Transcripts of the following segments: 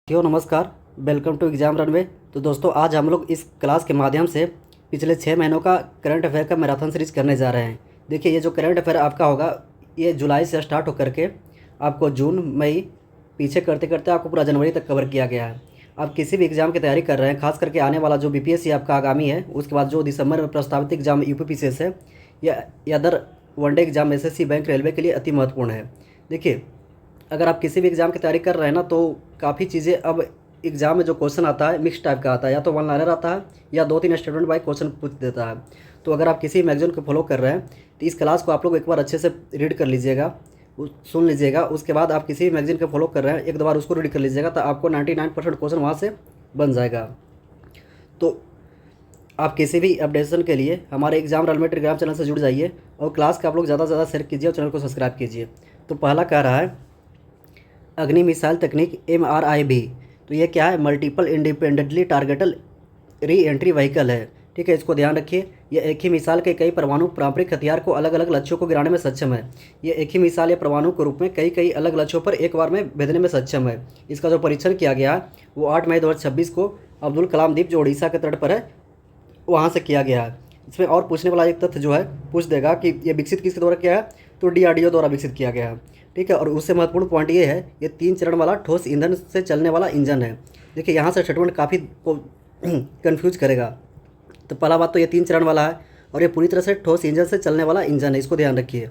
नमस्कार। Welcome to exam runway. तो दोस्तों, आज हम लोग इस क्लास के माध्यम से पिछले 6 महीनों का करंट अफेयर का मैराथन सीरीज करने जा रहे हैं। देखिए, ये जो करंट अफेयर आपका होगा, ये जुलाई से स्टार्ट होकर के आपको जून मई पीछे करते करते आपको पूरा जनवरी तक कवर किया गया है। आप किसी भी एग्ज़ाम की तैयारी कर रहे हैं, खास करके आने वाला जो बीपीएससी आपका आगामी है, उसके बाद जो दिसंबर में प्रस्तावित एग्ज़ाम यूपीपीसीएस है, या other one day exam SSC bank railway के लिए अति महत्वपूर्ण है। देखिए, अगर आप किसी भी एग्ज़ाम की तैयारी कर रहे हैं ना, तो काफ़ी चीज़ें अब एग्ज़ाम में जो क्वेश्चन आता है मिक्स टाइप का आता है, या तो वन लाइनर आता है या 2-3 स्टेटमेंट बाई क्वेश्चन पूछ देता है। तो अगर आप किसी मैगज़ीन को फॉलो कर रहे हैं तो इस क्लास को आप लोग एक बार अच्छे से रीड कर लीजिएगा, सुन लीजिएगा। उसके बाद आप किसी भी मैगज़ीन को फॉलो कर रहे हैं, एक दो बार उसको रीड कर लीजिएगा, तो आपको 99% क्वेश्चन वहाँ से बन जाएगा। तो आप किसी भी अपडेशन के लिए हमारे एग्ज़ाम रनवे टेलीग्राम चैनल से जुड़ जाइए और क्लास का आप लोग ज़्यादा से ज़्यादा शेयर कीजिए और चैनल को सब्सक्राइब कीजिए। तो पहला कह रहा है अग्नि मिसाइल तकनीक MRIB। तो ये क्या है? Multiple independently टारगेटल re entry vehicle है। ठीक है, इसको ध्यान रखिए। ये एक ही मिसाइल के कई परमाणु पारंपरिक हथियार को अलग अलग लक्ष्यों को गिराने में सक्षम है। ये एक ही मिसाइल या परमाणु के रूप में कई अलग लक्ष्यों पर एक बार में भेजने में सक्षम है। इसका जो परीक्षण किया गया है वो 8 मई 2026 को अब्दुल कलाम द्वीप जो उड़ीसा के तट पर है वहाँ से किया गया है। इसमें और पूछने वाला एक तथ्य जो है पूछ देगा कि ये विकसित किसके द्वारा किया है, तो DRDO द्वारा विकसित किया गया है। ठीक है, और उससे महत्वपूर्ण पॉइंट ये है, ये 3 चरण वाला ठोस ईंधन से चलने वाला इंजन है। देखिए, यहाँ से स्टेटमेंट काफ़ी को कन्फ्यूज करेगा। तो पहला बात तो ये 3 चरण वाला है और ये पूरी तरह से ठोस इंजन से चलने वाला इंजन है, इसको ध्यान रखिए।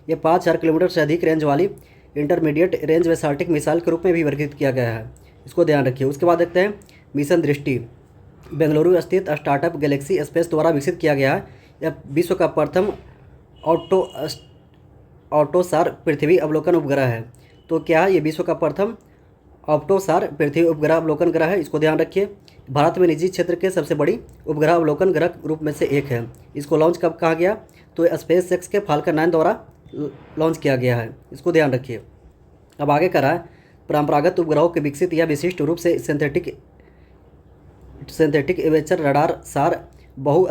ये 5000 किलोमीटर से अधिक रेंज वाली इंटरमीडिएट रेंज बैसाल्टिक मिसाइल के रूप में भी वर्गीकृत किया गया है, इसको ध्यान रखिए। उसके बाद देखते हैं मिशन दृष्टि, बेंगलुरु स्थित स्टार्टअप गैलेक्सी स्पेस द्वारा विकसित किया गया है। यह विश्व का प्रथम ऑटोसार पृथ्वी अवलोकन उपग्रह है। तो क्या है? ये विश्व का प्रथम ऑप्टोसार पृथ्वी उपग्रह अवलोकन ग्रह है, इसको ध्यान रखिए। भारत में निजी क्षेत्र के सबसे बड़ी उपग्रह अवलोकन ग्रह रूप में से एक है। इसको लॉन्च कब कहा गया? तो स्पेस एक्स के फाल्कन 9 द्वारा लॉन्च किया गया है, इसको ध्यान रखिए। अब आगे कह रहा है परंपरागत उपग्रहों के विकसित या विशिष्ट रूप से सिंथेटिक एवेचर रडार सार बहु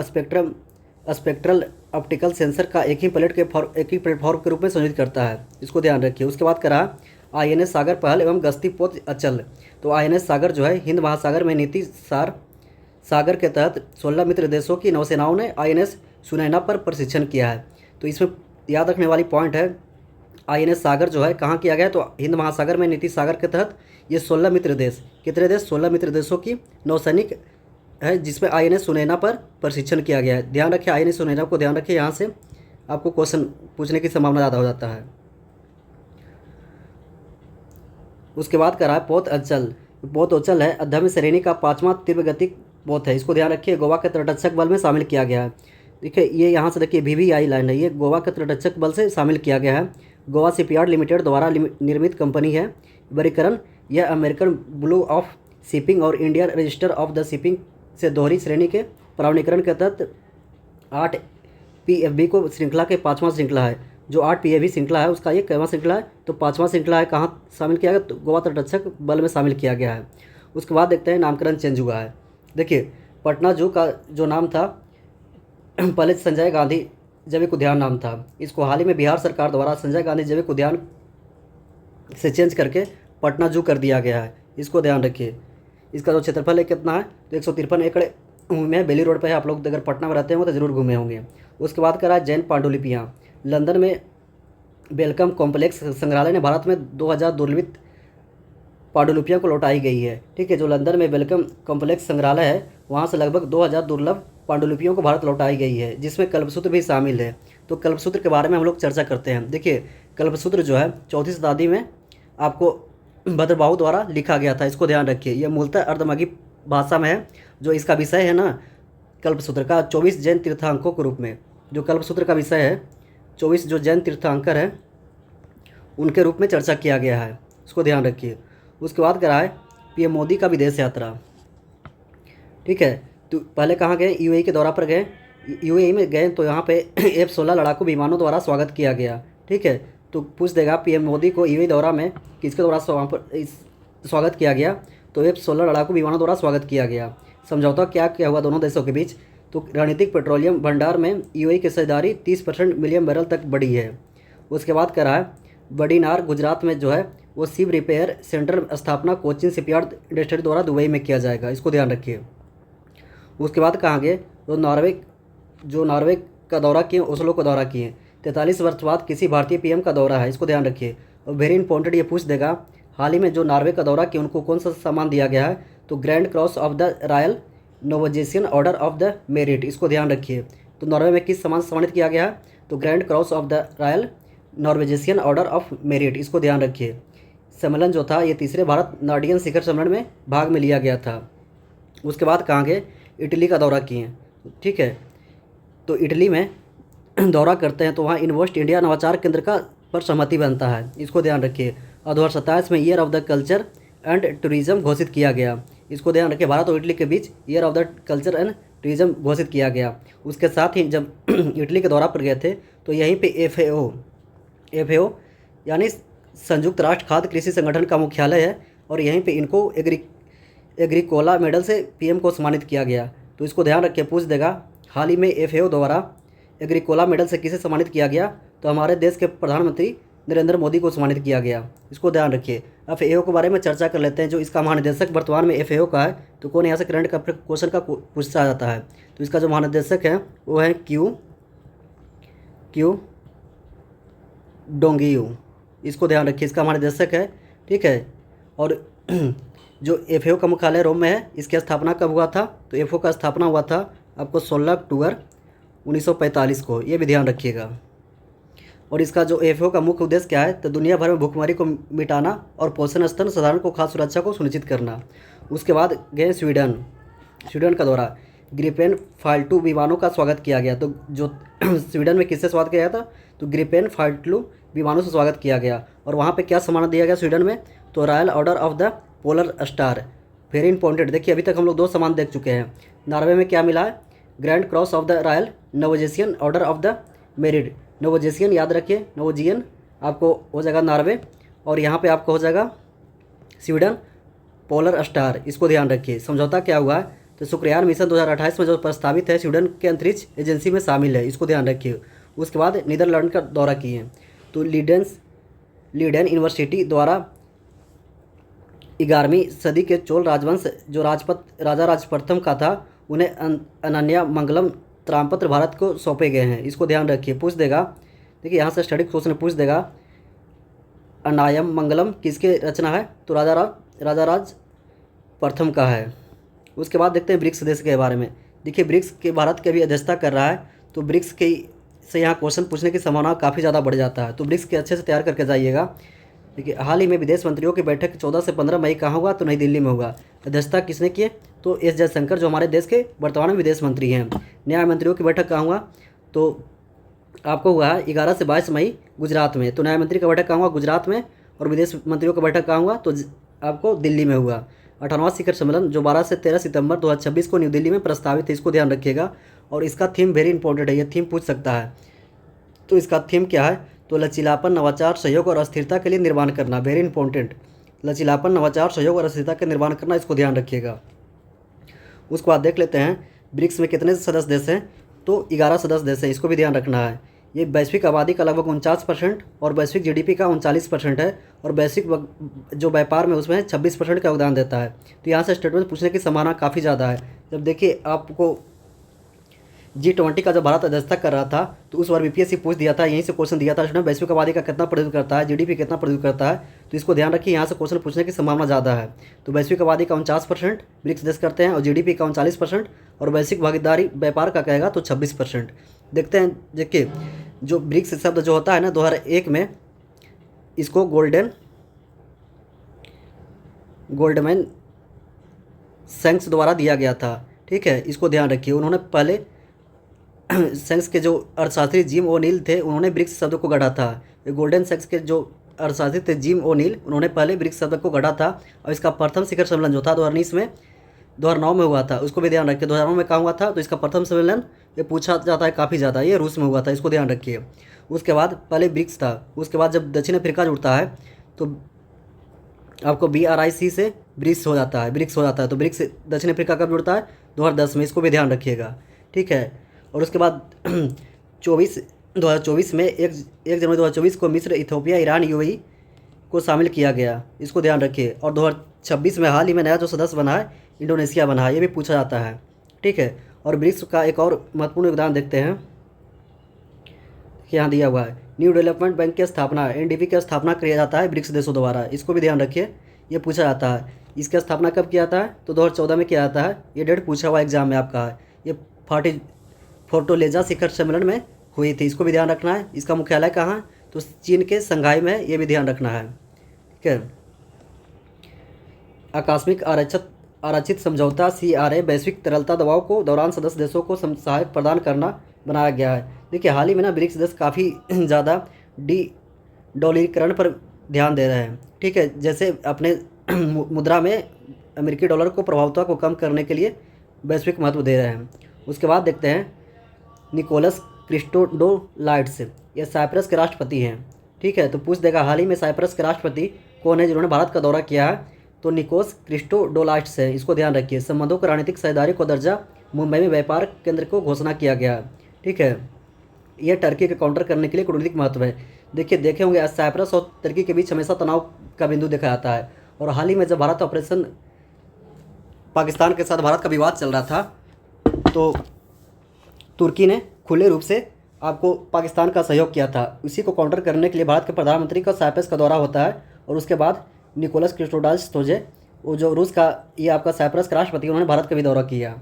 स्पेक्ट्रल ऑप्टिकल सेंसर का एक ही प्लेटफॉर्म के रूप में संयोजित करता है, इसको ध्यान रखिए। उसके बाद करा INS सागर पहल एवं गश्ती पोत अचल। तो INS सागर जो है हिंद महासागर में नीति सागर के तहत 16 मित्र देशों की नौसेनाओं ने INS सुनैना पर प्रशिक्षण किया है। तो इसमें याद रखने वाली पॉइंट है, INS सागर जो है कहाँ किया गया? तो हिंद महासागर में नीति सागर के तहत ये 16 मित्र देश, कितने देश? 16 मित्र देशों की नौसैनिक है जिसमें INS सुनैना पर प्रशिक्षण किया गया है। ध्यान रखिए, INS सुनैना को ध्यान रखिए, यहाँ से आपको क्वेश्चन पूछने की संभावना ज़्यादा हो जाता है। उसके बाद करा है पोत अंचल। पोत अंचल है अध्ययन श्रेणी का 5वां तीव्र गति पोत है, इसको ध्यान रखिए। गोवा के तटरक्षक बल में शामिल किया गया है। देखिए, ये यहाँ से देखिए VVI लाइन है, ये गोवा के तटरक्षक बल से शामिल किया गया है। गोवा शिपयार्ड लिमिटेड द्वारा निर्मित कंपनी है। वर्गीकरण, यह अमेरिकन ब्लू ऑफ शिपिंग और Indian register of the shipping से दोहरी श्रेणी के प्रावणीकरण के तहत 8 PFB को श्रृंखला के 5वां श्रृंखला है। जो 8 PFB श्रृंखला है उसका ये कैवा श्रृंखला है, तो 5वां श्रृंखला है। कहाँ शामिल किया गया? तो गोवा तटरक्षक बल में शामिल किया गया है। उसके बाद देखते हैं नामकरण चेंज हुआ है। देखिए, पटना जू का जो नाम था पहले संजय गांधी जैविक उद्यान नाम था, इसको हाल ही में बिहार सरकार द्वारा संजय गांधी जैविक उद्यान से चेंज करके पटना जू कर दिया गया है, इसको ध्यान रखिए। इसका जो क्षेत्रफल है कितना है? तो 153 एकड़ में बेली रोड पर है। आप लोग अगर पटना में रहते होंगे तो ज़रूर घूमे होंगे। उसके बाद करा जैन पांडुलिपियाँ। लंदन में वेलकम कॉम्प्लेक्स संग्रहालय ने भारत में 2000 दुर्लभित पांडुलिपियों को लौटाई गई है। ठीक है, जो लंदन में वेलकम कॉम्प्लेक्स संग्रहालय है वहाँ से लगभग 2000 दुर्लभ पांडुलिपियों को भारत लौटाई गई है, जिसमें कल्पसूत्र भी शामिल है। तो कल्पसूत्र के बारे में हम लोग चर्चा करते हैं। देखिए, कल्पसूत्र जो है 34वीं शताब्दी में आपको भद्रबाहु द्वारा लिखा गया था, इसको ध्यान रखिए। यह मूलतः अर्धमगी भाषा में है। जो इसका विषय है ना कल्पसूत्र का, 24 जैन तीर्थांकों के रूप में जो कल्पसूत्र का विषय है, 24 जो जैन तीर्थांकर हैं उनके रूप में चर्चा किया गया है, इसको ध्यान रखिए। उसके बाद करा है PM मोदी का विदेश यात्रा। ठीक है, तो पहले कहाँ गए? UAE के दौरा पर गए। UAE में गए तो यहाँ पे F-16 लड़ाकू विमानों द्वारा स्वागत किया गया। ठीक है, तो पूछ देगा PM मोदी को UAE दौरा में किसके द्वारा स्वागत किया गया? तो F-16 लड़ाकू विमानों द्वारा स्वागत किया गया। समझौता क्या हुआ दोनों देशों के बीच? तो रणनीतिक पेट्रोलियम भंडार में UAE की हिस्सेदारी 30% मिलियन बैरल तक बढ़ी है। उसके बाद करा है बड़ी नार गुजरात में जो है वो शिप रिपेयर सेंटर स्थापना कोचिन शिपयार्ड इंडस्ट्री द्वारा दुबई में किया जाएगा, इसको ध्यान रखिए। उसके बाद कहाँ गए, तो नॉर्वे का दौरा किए, ओस्लो का दौरा किए। 43 वर्ष बाद किसी भारतीय पीएम का दौरा है, इसको ध्यान रखिए। और वेरी इंपॉर्टेंट ये पूछ देगा, हाल ही में जो नॉर्वे का दौरा किया उनको कौन सा सम्मान दिया गया है, तो grand cross of the royal Norwegian order of the merit, इसको ध्यान रखिए। तो नॉर्वे में किस सम्मान से सम्मानित किया गया है, तो grand cross of the royal Norwegian order of merit, इसको ध्यान रखिए। सम्मेलन जो था ये तीसरे भारत नॉर्डियन शिखर सम्मेलन में भाग में लिया गया था। उसके बाद कहाँ गए, इटली का दौरा किए, ठीक है। तो इटली में दौरा करते हैं तो वहाँ इन्वेस्ट इंडिया नवाचार केंद्र का पर सहमति बनता है, इसको ध्यान रखिए। और 2027 में year of the culture and tourism घोषित किया गया, इसको ध्यान रखिए। भारत और इटली के बीच year of the culture and tourism घोषित किया गया। उसके साथ ही जब इटली के दौरा पर गए थे तो यहीं पे FAO यानी संयुक्त राष्ट्र खाद्य कृषि संगठन का मुख्यालय है, और यहीं पे इनको एग्रीकोला मेडल से पीएम को सम्मानित किया गया। तो इसको ध्यान रखिए, पूछ देगा हाल ही में FAO द्वारा एग्रीकोला मेडल से किसे सम्मानित किया गया, तो हमारे देश के प्रधानमंत्री नरेंद्र मोदी को सम्मानित किया गया, इसको ध्यान रखिए। अब FAO के बारे में चर्चा कर लेते हैं। जो इसका महानिदेशक वर्तमान में FAO का है, तो कौन, यहाँ से करंट का क्वेश्चन का पूछा जाता है। तो इसका जो महानिदेशक है वो है क्यू डोंगियू, इसको ध्यान रखिए, इसका महानिदेशक है, ठीक है। और जो FAO का मुख्यालय रोम में है, इसकी स्थापना कब हुआ था, तो FAO का स्थापना हुआ था आपको 16 अक्टूबर 1945 को, ये भी ध्यान रखिएगा। और इसका जो FAO का मुख्य उद्देश्य क्या है, तो दुनिया भर में भूखमरी को मिटाना और पोषण स्तर साधारण को खाद्य सुरक्षा को सुनिश्चित करना। उसके बाद गए स्वीडन का दौरा, ग्रिपेन फाल्टू विमानों का स्वागत किया गया। तो जो स्वीडन में किससे स्वागत किया गया था, तो ग्रिपेन फाल्टू विमानों से स्वागत किया गया। और वहाँ पे क्या सम्मान दिया गया स्वीडन में, तो royal order of the polar star, very important. देखिए अभी तक हम लोग 2 सम्मान देख चुके हैं। नॉर्वे में क्या मिला है, grand cross of the royal Norwegian order of the merit. Norwegian याद रखिए, नोवोजियन आपको हो जाएगा नॉर्वे, और यहाँ पे आपको हो जाएगा स्वीडन पोलर स्टार, इसको ध्यान रखिए। समझौता क्या हुआ है, तो शुक्रयान मिशन 2028 में जो प्रस्तावित है स्वीडन के अंतरिक्ष एजेंसी में शामिल है, इसको ध्यान रखिए। उसके बाद नीदरलैंड का दौरा किए, तो लीडेन यूनिवर्सिटी द्वारा 11वीं सदी के चोल राजवंश जो राजा राजप्रथम का था, उन्हें अनन्या मंगलम त्रामपत्र भारत को सौंपे गए हैं, इसको ध्यान रखिए। पूछ देगा, देखिए यहाँ से स्टडी क्वेश्चन पूछ देगा, अनायम मंगलम किसके रचना है, तो राजा राज प्रथम का है। उसके बाद देखते हैं ब्रिक्स देश के बारे में। देखिए ब्रिक्स के भारत के भी अध्यक्षता कर रहा है, तो ब्रिक्स के से यहाँ क्वेश्चन पूछने की संभावना काफ़ी ज़्यादा बढ़ जाता है, तो ब्रिक्स के अच्छे से तैयार करके जाइएगा। देखिए हाल ही में विदेश मंत्रियों की बैठक 14 से 15 मई कहाँ हुआ, तो नई दिल्ली में होगा। अध्यक्षता किसने किए, तो एस जयशंकर जो हमारे देश के वर्तमान में विदेश मंत्री हैं। न्याय मंत्रियों की बैठक कहाँ हुआ, तो आपको हुआ है 11 से 22 मई गुजरात में। तो न्याय मंत्री का बैठक कहाँ हुआ, गुजरात में, और विदेश मंत्रियों का बैठक कहाँ हुआ, तो आपको दिल्ली में हुआ। 58वां शिखर सम्मेलन जो 12 से 13 सितंबर 2026 को न्यू दिल्ली में प्रस्तावित है, इसको ध्यान रखिएगा। और इसका थीम वेरी इंपॉर्टेंट है, ये थीम पूछ सकता है। तो इसका थीम क्या है, तो लचीलापन, नवाचार, सहयोग और अस्थिरता के लिए निर्माण करना, वेरी इंपॉर्टेंट। लचीलापन, नवाचार, सहयोग और अस्थिरता के निर्माण करना, इसको ध्यान रखिएगा। उसके बाद देख लेते हैं ब्रिक्स में कितने सदस्य देश हैं, तो 11 सदस्य देश हैं, इसको भी ध्यान रखना है। ये वैश्विक आबादी का लगभग 49% और वैश्विक GDP का 39% है, और वैश्विक जो व्यापार में उसमें 26% का योगदान देता है। तो यहाँ से स्टेटमेंट पूछने की संभावना काफ़ी ज़्यादा है। जब देखिए आपको G20 का जब भारत अध्यक्षता कर रहा था, तो उस बार BPSC पूछ दिया था, यहीं से क्वेश्चन दिया था उसने, वैश्विक आबादी का कितना प्रोड्यूस करता है, GDP कितना प्रोड्यूस करता है। तो इसको ध्यान रखिए, यहाँ से क्वेश्चन पूछने की संभावना ज़्यादा है। तो वैश्विक आबादी का 49% ब्रिक्स देश करते हैं, और GDP का 39%, और वैश्विक भागीदारी व्यापार का कहेगा तो 26%। देखते हैं, देखिए जो ब्रिक्स शब्द जो होता है ना, 2001 में इसको गोल्डमैन सैक्स द्वारा दिया गया था, ठीक है, इसको ध्यान रखिए। उन्होंने पहले सैक्स के जो अर्थशास्त्री जिम ओनील थे, उन्होंने ब्रिक्स शब्द को गढ़ा था। गोल्डन सैक्स के जो अर्थशास्त्री थे जिम ओनील, उन्होंने पहले ब्रिक्स शब्द को गढ़ा था। और इसका प्रथम शिखर सम्मेलन जो था 2009 में हुआ था, उसको भी ध्यान रखिए। 2009 में कहाँ हुआ था, तो इसका प्रथम सम्मेलन ये पूछा जाता है काफ़ी ज़्यादा, ये रूस में हुआ था, इसको ध्यान रखिए। उसके बाद पहले ब्रिक्स था, उसके बाद जब दक्षिण अफ्रीका जुड़ता है तो आपको BRIC से ब्रिक्स हो जाता है। तो ब्रिक्स दक्षिण अफ्रीका कब जुड़ता है, 2010 में, इसको भी ध्यान रखिएगा, ठीक है। और उसके बाद 2024 में 1 जनवरी 2024 को मिस्र, इथियोपिया, ईरान, को शामिल किया गया, इसको ध्यान रखिए। और 2026 में हाल ही में नया जो सदस्य बना है इंडोनेशिया बना है, ये भी पूछा जाता है, ठीक है। और ब्रिक्स का एक और महत्वपूर्ण योगदान देखते हैं, यहाँ दिया हुआ है न्यू डेवलपमेंट बैंक की स्थापना, एनडीबी की स्थापना किया जाता है ब्रिक्स देशों द्वारा, इसको भी ध्यान रखिए, ये पूछा जाता है। इसकी स्थापना कब किया जाता है? तो 2014 में किया जाता है, ये डेट पूछा हुआ एग्जाम में आपका है। ये फोर्टोलेजा शिखर सम्मेलन में हुई थी, इसको भी ध्यान रखना है। इसका मुख्यालय कहाँ है? तो चीन के संघाई में है, ये भी ध्यान रखना है, ठीक है। आकस्मिक आरक्षित समझौता CRA वैश्विक तरलता दबाव को दौरान सदस्य देशों को सहायता प्रदान करना बनाया गया है। देखिए हाल ही में ना ब्रिक्स देश काफ़ी ज़्यादा डॉलरीकरण पर ध्यान दे रहे हैं, ठीक है। जैसे अपने मुद्रा में अमेरिकी डॉलर को प्रभावता को कम करने के लिए वैश्विक महत्व दे रहे हैं। उसके बाद देखते हैं निकोलस क्रिस्टोडोलाइड्स, ये साइप्रस के राष्ट्रपति हैं, ठीक है। तो पूछ देगा हाल ही में साइप्रस के राष्ट्रपति कौन है जिन्होंने भारत का दौरा किया है? तो निकोस क्रिस्टोडोलाइड्स है, इसको ध्यान रखिए। संबंधों को राजनीतिक साझेदारी को दर्जा, मुंबई में व्यापार केंद्र को घोषणा किया गया, ठीक है। यह टर्की के काउंटर करने के लिए कूटनीतिक महत्व है। देखिए देखे होंगे साइप्रस और तुर्की के बीच हमेशा तनाव का बिंदु देखा जाता है। और हाल ही में जब भारत ऑपरेशन पाकिस्तान के साथ भारत का विवाद चल रहा था, तो तुर्की ने खुले रूप से आपको पाकिस्तान का सहयोग किया था। इसी को काउंटर करने के लिए भारत के प्रधानमंत्री का साइप्रस का दौरा होता है। और उसके बाद निकोलस क्रिस्टोडाल्स तोजे, वो जो रूस का ये आपका साइप्रस का राष्ट्रपति, उन्होंने भारत का भी दौरा किया।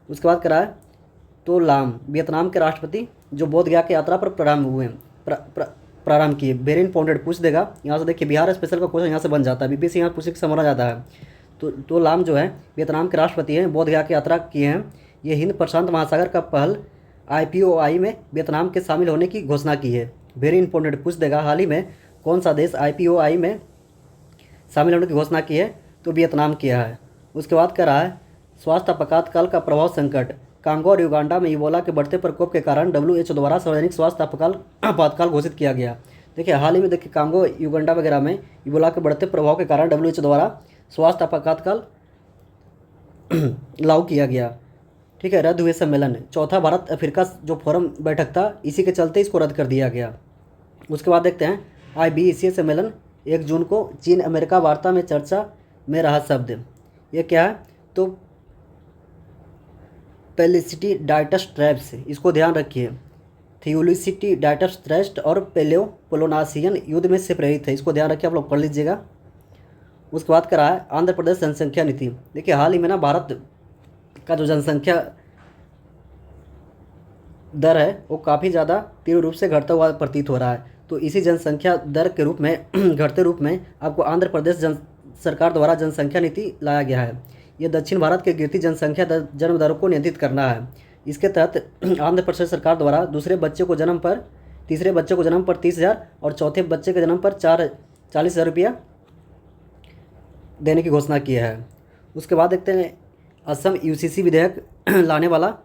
उसके बाद करा है तो लाम, वियतनाम के राष्ट्रपति, जो बोध गया की यात्रा पर प्रारंभ किए। वेरी इंपॉर्टेंट पूछ देगा यहाँ से। देखिए बिहार स्पेशल का क्वेश्चन यहाँ से बन जाता है, बीपीएससी यहाँ पूछ के समझा जाता है। तो लाम जो है वियतनाम के राष्ट्रपति हैं, बोध गया की यात्रा किए हैं। ये हिंद प्रशांत महासागर का पहल IPOI में वियतनाम के शामिल होने की घोषणा की है। वेरी इंपॉर्टेंट पूछ देगा हाल ही में कौन सा देश IPOI में शामिल होने की घोषणा की है? तो वियतनाम किया है। उसके बाद कह रहा है स्वास्थ्य आपातकाल का प्रभाव संकट, कांगो और युगांडा में इबोला के बढ़ते प्रकोप के कारण WHO द्वारा सार्वजनिक स्वास्थ्य आपातकाल घोषित किया गया। देखिए हाल ही में देखिए कांगो युगांडा वगैरह में इबोला के बढ़ते प्रभाव के कारण WHO द्वारा स्वास्थ्य आपातकाल लागू किया गया, ठीक है। रद्द हुए सम्मेलन, चौथा भारत अफ्रीका जो फोरम बैठक था, इसी के चलते इसको रद्द कर दिया गया। उसके बाद देखते हैं IBECA सम्मेलन 1 जून को चीन अमेरिका वार्ता में चर्चा में रहा शब्द, ये क्या है? तो पेलिसिटीडाइटस ट्रैप्स, इसको ध्यान रखिए। थियोलिसिटीडाइटस थ्रेस्ट और पेलोपोलोनासियन युद्ध में से प्रेरित है, इसको ध्यान रखिए, आप लोग पढ़ लीजिएगा। उसके बाद करा है आंध्र प्रदेश जनसंख्या नीति। देखिए हाल ही में ना भारत का जो जनसंख्या दर है वो काफ़ी ज़्यादा तीव्र रूप से घटता हुआ प्रतीत हो रहा है। तो इसी जनसंख्या दर के रूप में घटते रूप में आपको आंध्र प्रदेश सरकार द्वारा जनसंख्या नीति लाया गया है। ये दक्षिण भारत के गिरती जनसंख्या जन्म दरों को नियंत्रित करना है। इसके तहत आंध्र प्रदेश सरकार द्वारा तीसरे बच्चे को जन्म पर 30,000 और चौथे बच्चे के जन्म पर 40,000 रुपया देने की घोषणा की है। उसके बाद देखते हैं असम UCC विधेयक लाने वाला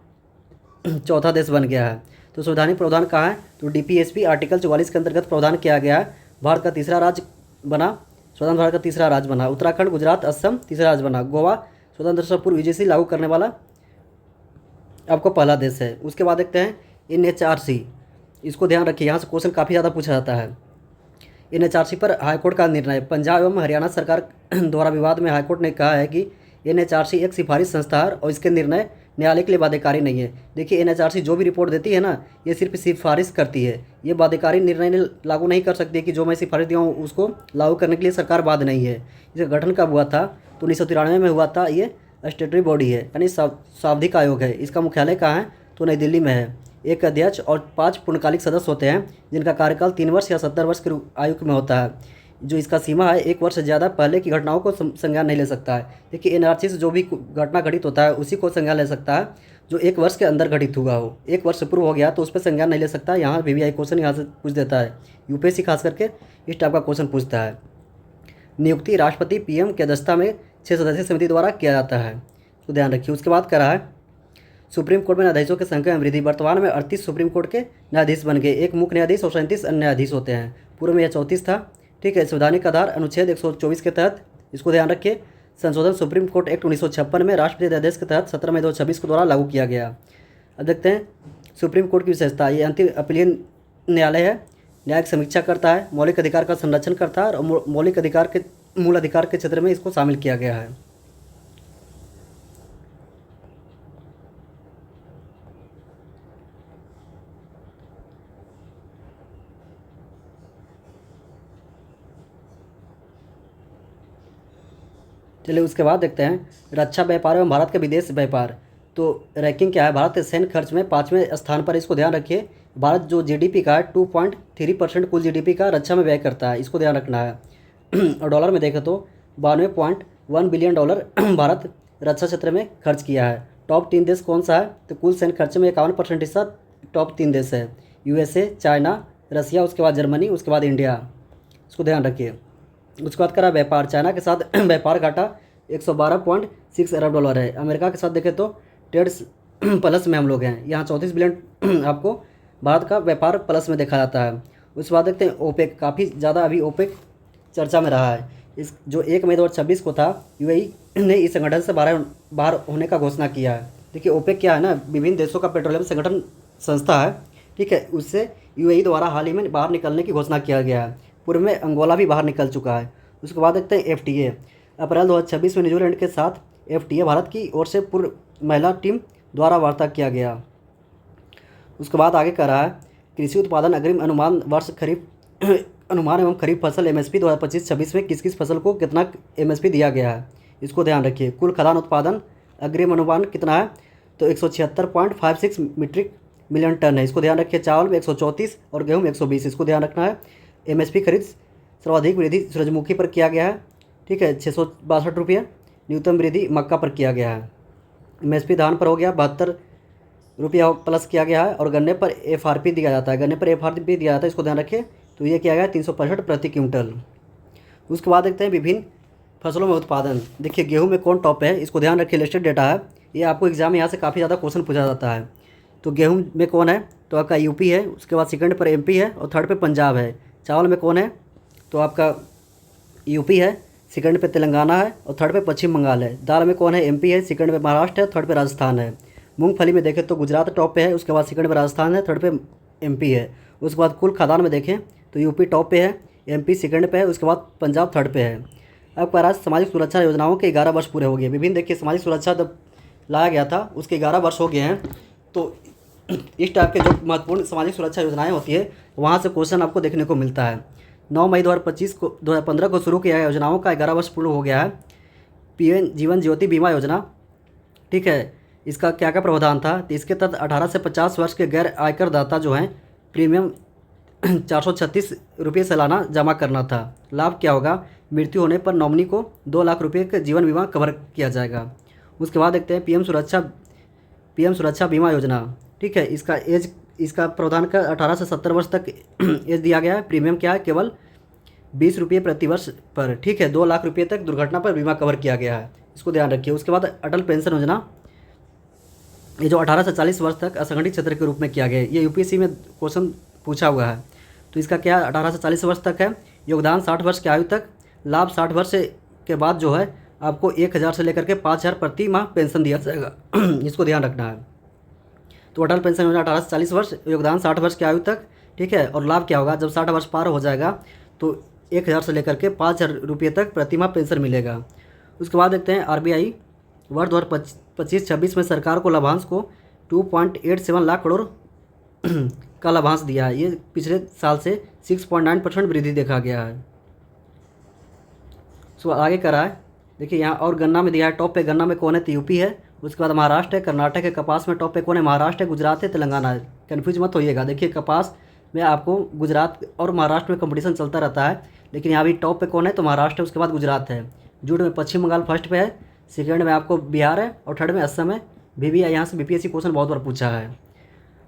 चौथा देश बन गया है। तो संवैधानिक प्रावधान कहाँ है? तो DPSP आर्टिकल 44 के अंतर्गत प्रावधान किया गया है। भारत का तीसरा राज्य बना, स्वतंत्र भारत का तीसरा राज्य बना। उत्तराखंड, गुजरात, असम तीसरा राज्य बना। गोवा स्वतंत्रता से पूर्व UGC लागू करने वाला आपको पहला देश है। उसके बाद देखते हैं NHRC, इसको ध्यान रखिए, यहाँ से क्वेश्चन काफ़ी ज़्यादा पूछा जाता है। NHRC पर हाईकोर्ट का निर्णय, पंजाब एवं हरियाणा सरकार द्वारा विवाद में हाईकोर्ट ने कहा है कि NHRC एक सिफारिश संस्था है और इसके निर्णय न्यायालय के लिए बाध्यकारी नहीं है। देखिए NHRC जो भी रिपोर्ट देती है ना, ये सिर्फ सिफारिश करती है, ये बाध्यकारी निर्णय लागू नहीं कर सकती है कि जो मैं सिफारिश दिया हूँ उसको लागू करने के लिए सरकार बाध्य नहीं है। इसका गठन कब हुआ था? तो 1993 में हुआ था। ये स्टेटरी बॉडी है, यानी सांविधिक आयोग है। इसका मुख्यालय कहाँ है? तो नई दिल्ली में है। एक अध्यक्ष और 5 पूर्णकालिक सदस्य होते हैं जिनका कार्यकाल 3 वर्ष या 70 वर्ष की आयु में होता है। जो इसका सीमा है 1 वर्ष से ज़्यादा पहले की घटनाओं को संज्ञान नहीं ले सकता है। देखिए NRC से जो भी घटना घटित होता है उसी को संज्ञान ले सकता है जो 1 वर्ष के अंदर घटित हुआ हो। 1 वर्ष से पूर्व हो गया तो उस पर संज्ञान नहीं ले सकता। यहाँ VVI क्वेश्चन यहाँ से पूछ देता है, UPSC खास करके इस टाइप का क्वेश्चन पूछता है। नियुक्ति राष्ट्रपति PM की अध्यक्षता में 6 सदस्यीय समिति द्वारा किया जाता है, तो ध्यान रखिए। उसके बाद करा है सुप्रीम कोर्ट में न्यायाधीशों की संख्या में वृद्धि। वर्तमान में 38 सुप्रीम कोर्ट के न्यायाधीश बन गए, 1 मुख्य न्यायाधीश और 37 अन्य न्यायाधीश होते हैं। पूर्व में यह 34 था, ठीक है। संवैधानिक आधार अनुच्छेद 124 के तहत, इसको ध्यान रखिए, संशोधन सुप्रीम कोर्ट एक्ट 1956 में राष्ट्रपति अध्यादेश के तहत 17 मई 2026 के द्वारा लागू किया गया। अब देखते हैं सुप्रीम कोर्ट की विशेषता, ये अंतिम अपीलीय न्यायालय है, न्यायिक समीक्षा करता है, मौलिक अधिकार का संरक्षण करता है और मौलिक अधिकार के मूल अधिकार के क्षेत्र में इसको शामिल किया गया है। चलिए उसके बाद देखते हैं रक्षा व्यापार एवं भारत के विदेश व्यापार। तो रैंकिंग क्या है, भारत के सैन्य खर्च में 5वें स्थान पर। इसको ध्यान रखिए, भारत जो जीडीपी का है 2.3% कुल जीडीपी का रक्षा में व्यय करता है, इसको ध्यान रखना है। और डॉलर में देखें तो 92.1 बिलियन डॉलर भारत रक्षा क्षेत्र में खर्च किया है। टॉप 3 देश कौन सा है, तो कुल सैन्य खर्च में 51% हिस्सा टॉप 3 देश है, यूएसए, चाइना, रसिया, उसके बाद जर्मनी, उसके बाद इंडिया। इसको ध्यान रखिए। उसके बाद करा व्यापार, चाइना के साथ व्यापार घाटा 112.6 अरब डॉलर है। अमेरिका के साथ देखें तो ट्रेड्स प्लस में हम लोग हैं, यहाँ 34 बिलियन आपको भारत का व्यापार प्लस में देखा जाता है। उसके बाद देखते हैं ओपेक, काफ़ी ज़्यादा अभी ओपेक चर्चा में रहा है। इस जो 1 मई 2026 को था, यूएई ने इस संगठन से बाहर होने का घोषणा किया है। देखिए ओपेक क्या है ना, विभिन्न देशों का पेट्रोलियम संगठन संस्था है, ठीक है। उससे यूएई द्वारा हाल ही में बाहर निकलने की घोषणा किया गया है। पूर्व में अंगोला भी बाहर निकल चुका है। उसके बाद देखते हैं एफटीए, अप्रैल 2026 में न्यूजीलैंड के साथ एफटीए भारत की ओर से पूर्व महिला टीम द्वारा वार्ता किया गया। उसके बाद आगे कह रहा है कृषि उत्पादन अग्रिम अनुमान वर्ष खरीफ अनुमान एवं खरीफ फसल एमएसपी 2025-26 में किस किस फसल को कितना एमएसपी दिया गया है, इसको ध्यान रखिए। कुल खाद्यान्न उत्पादन अग्रिम अनुमान कितना है, तो 176.56 मीट्रिक मिलियन टन है, इसको ध्यान रखिए। चावल में 134 और गेहूँ में 120, इसको ध्यान रखना है। एमएसपी खरीद सर्वाधिक वृद्धि सूरजमुखी पर किया गया है, ठीक है, 662 रुपये। न्यूनतम वृद्धि मक्का पर किया गया है। एमएसपी धान पर हो गया 72 रुपया प्लस किया गया है। और गन्ने पर एफआरपी दिया जाता है, गन्ने पर एफआरपी दिया जाता है, इसको ध्यान रखिए। तो ये किया गया 365 प्रति क्विंटल। उसके बाद देखते हैं विभिन्न फसलों में उत्पादन। देखिए गेहूं में कौन टॉप है, इसको ध्यान रखिए। लिस्टेड डेटा है, ये आपको एग्जाम में यहाँ से काफ़ी ज़्यादा क्वेश्चन पूछा जाता है। तो गेहूं में कौन है, तो आपका यूपी है, उसके बाद सेकंड पर एमपी है और थर्ड पे पंजाब है। चावल में कौन है, तो आपका यूपी है, सेकंड पे तेलंगाना है और थर्ड पे पश्चिम बंगाल है। दाल में कौन है, एमपी है, सेकंड पे महाराष्ट्र है, थर्ड पे राजस्थान है। मूंगफली में देखें तो गुजरात टॉप पे है, उसके बाद सेकंड पे राजस्थान है, थर्ड पे एमपी है। उसके बाद कुल खाद्यान्न में देखें तो यूपी टॉप पे है, एमपी सेकंड पे है, उसके बाद पंजाब थर्ड पे है। अब कह रहा है सामाजिक सुरक्षा योजनाओं के 11 वर्ष पूरे हो गए। विभिन्न देखिए सामाजिक सुरक्षा जब लाया गया था उसके 11 वर्ष हो गए हैं। तो इस टाइप के जो महत्वपूर्ण सामाजिक सुरक्षा योजनाएं होती है वहाँ से क्वेश्चन आपको देखने को मिलता है। 9 मई 2015 को शुरू किया गया योजनाओं का 11 वर्ष पूर्ण हो गया है। पीएम जीवन ज्योति बीमा योजना, ठीक है, इसका क्या क्या प्रावधान था, तो इसके तहत 18 से 50 वर्ष के गैर आयकर दाता जो हैं प्रीमियम 436 रुपये सालाना जमा करना था। लाभ क्या होगा, मृत्यु होने पर नॉमिनी को 2 लाख रुपये का जीवन बीमा कवर किया जाएगा। उसके बाद देखते हैं पीएम सुरक्षा बीमा योजना, ठीक है, इसका प्रावधान का 18 से 70 वर्ष तक एज दिया गया है। प्रीमियम क्या है, केवल 20 रुपये प्रति वर्ष पर, ठीक है, 2 लाख रुपये तक दुर्घटना पर बीमा कवर किया गया है, इसको ध्यान रखिए। उसके बाद अटल पेंशन योजना, ये जो 18 से 40 वर्ष तक असंगठित क्षेत्र के रूप में किया गया है, ये यूपीएससी में क्वेश्चन पूछा हुआ है। तो इसका क्या 18 से 40 वर्ष तक है। योगदान 60 वर्ष की आयु तक, लाभ 60 वर्ष के बाद जो है आपको 1000 से लेकर के 5000 प्रति माह पेंशन दिया जाएगा, इसको ध्यान रखना है। तो अटल पेंशन योजना 18 से 40 वर्ष, योगदान 60 वर्ष की आयु तक, ठीक है। और लाभ क्या होगा, जब 60 वर्ष पार हो जाएगा तो 1000 से लेकर के 5000 रुपये तक प्रति माह पेंशन मिलेगा। उसके बाद देखते हैं आरबीआई वर्ष 2025-26 में सरकार को लाभांश को 2.87 लाख करोड़ का लाभांश दिया है। ये पिछले साल से 6.9% वृद्धि देखा गया है। सो आगे करा है, देखिए यहाँ और गन्ना में दिया है, टॉप पे गन्ना में कौन है, तो यूपी है। उसके बाद महाराष्ट्र है, कर्नाटक है। कपास में टॉप पे कौन है, महाराष्ट्र है, गुजरात है, तेलंगाना है। कन्फ्यूज मत होइएगा, देखिए कपास में आपको गुजरात और महाराष्ट्र में कंपटीशन चलता रहता है, लेकिन यहाँ भी टॉप पे कौन है, तो महाराष्ट्र है, उसके बाद गुजरात है। जूट में पश्चिम बंगाल फर्स्ट पे है, सेकेंड में आपको बिहार है और थर्ड में असम है। बीबीआई यहाँ से बीपीएससी क्वेश्चन बहुत बार पूछा है।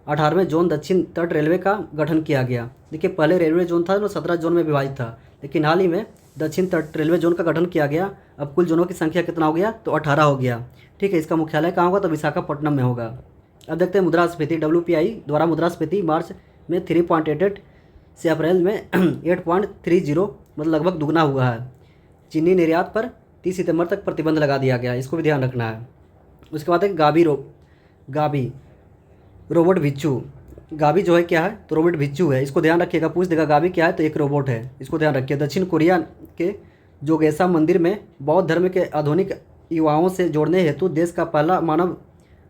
18वें जोन दक्षिण तट रेलवे का गठन किया गया। देखिए पहले रेलवे जोन था जो 17 जोन में विभाजित था, लेकिन हाल ही में दक्षिण तट रेलवे जोन का गठन किया गया। अब कुल जोनों की संख्या कितना हो गया, तो 18 हो गया, ठीक है। इसका मुख्यालय कहाँ होगा, तो विशाखापट्टनम में होगा। अब देखते हैं मुद्रास्फीति। WPI द्वारा मुद्रास्फीति मार्च में 3.88 से अप्रैल में 8.30, मतलब लगभग दुगना हुआ है। चीनी निर्यात पर 30 सितंबर तक प्रतिबंध लगा दिया गया, इसको भी ध्यान रखना है। उसके बाद एक गाबी रोबोट बिच्छू, गावी जो है क्या है, तो रोबोट भिक्षु है, इसको ध्यान रखिएगा, पूछ देगा गावी क्या है, तो एक रोबोट है, इसको ध्यान रखिए। दक्षिण कोरिया के जोगेसा मंदिर में बौद्ध धर्म के आधुनिक युवाओं से जोड़ने हेतु देश का पहला मानव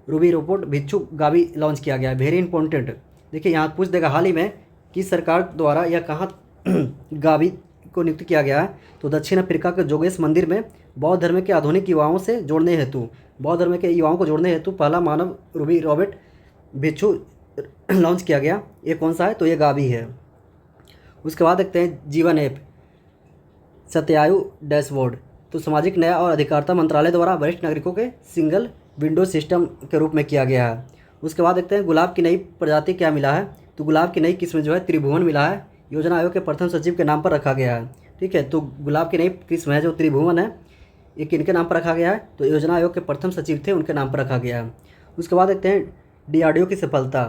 रूबी रोबोट भिक्षु गावी लॉन्च किया गया है। वेरी इंपॉर्टेंट, देखिए यहाँ पूछ देगा हाल ही में किस सरकार द्वारा या कहाँ गावी को नियुक्त किया गया है, तो दक्षिण अफ्रीका के जोगेश मंदिर में बौद्ध धर्म के आधुनिक युवाओं से जोड़ने हेतु, बौद्ध धर्म के युवाओं को जोड़ने हेतु पहला मानव रूबी रोबोट भिक्षु लॉन्च किया गया। ये कौन सा है, तो ये गावी है। उसके बाद देखते हैं जीवन ऐप सत्यायु डैशबोर्ड, तो सामाजिक न्याय और अधिकारिता मंत्रालय द्वारा वरिष्ठ नागरिकों के सिंगल विंडो सिस्टम के रूप में किया गया है। उसके बाद देखते हैं गुलाब की नई प्रजाति क्या मिला है, तो गुलाब की नई किस्म जो है त्रिभुवन मिला है, योजना आयोग के प्रथम सचिव के नाम पर रखा गया है। ठीक है, तो गुलाब की नई किस्म है जो त्रिभुवन है, ये किनके नाम पर रखा गया है, तो योजना आयोग के प्रथम सचिव थे उनके नाम पर रखा गया है। उसके बाद देखते हैं डीआरडीओ की सफलता,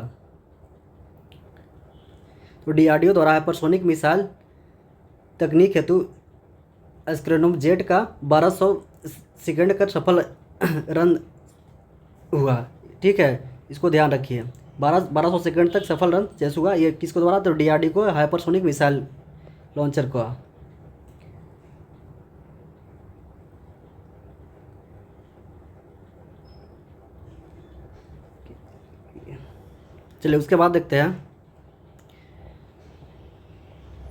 तो डीआरडीओ द्वारा हाइपरसोनिक मिसाइल तकनीक हेतु एस्ट्रोनोम जेट का 1200 सेकंड का सफल रन हुआ। ठीक है, इसको ध्यान रखिए, 1200 सेकंड तक सफल रन चेस हुआ। ये किसको द्वारा, तो डीआरडीओ को, हाइपरसोनिक मिसाइल लॉन्चर को। चलिए उसके बाद देखते हैं,